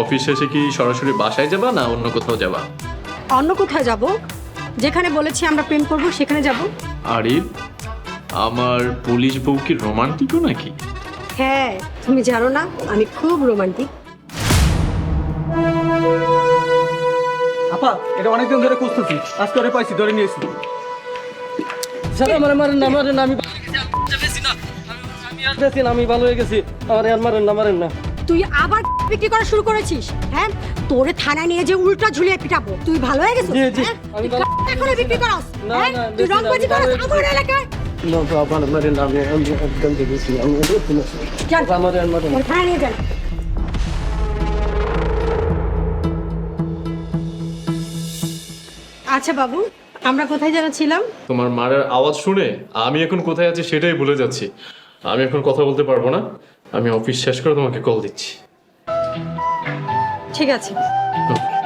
Office শেষে কি সরাসরি বাসায় যাবা না অন্য কোথাও যাবা? অন্য কোথায় যাব? যেখানে বলেছি আমরা প্রেম করব সেখানে যাব। আরে আমার পুলিশ বউ কি রোমান্টিকও নাকি? হ্যাঁ, তুমি জানো না আমি খুব রোমান্টিক। আপা এটা অনেকদিন ধরে খুঁজতেছি, আজকে ওরে পাইছি, ধরে নিয়েছি। স্যার আমার মারেন না, মারেন না, আমি ভালো হয়ে গেছি। আমার আর মারেন না। তুই আবার বিক্রি করা শুরু করেছিস? হ্যাঁ, তোরে থানায় নিয়ে যে উল্টা ঝুলিয়ে পিটাবো। তুই ভালো হয়ে গেছিস? জি, জি, হ্যাঁ? আমি তুই এখনো বিক্রি করস? না, হ্যাঁ? না, তুই বেশি না, রংবাজি আমি ভালো করস হয়ে আমার এলাকায়? না বাবা, মারেন না, আমি একদম দেখেছি, আমি চল, মারেন ওরে থানায় নিয়ে যান। আচ্ছা বাবু, আমরা কোথায় যাচ্ছিলাম? তোমার মারের আওয়াজ শুনে আমি এখন কোথায় আছি সেটাই ভুলে যাচ্ছি। আমি এখন কথা বলতে পারবো না, আমি অফিস শেষ করে তোমাকে কল দিচ্ছি। ঠিক আছে। Okay.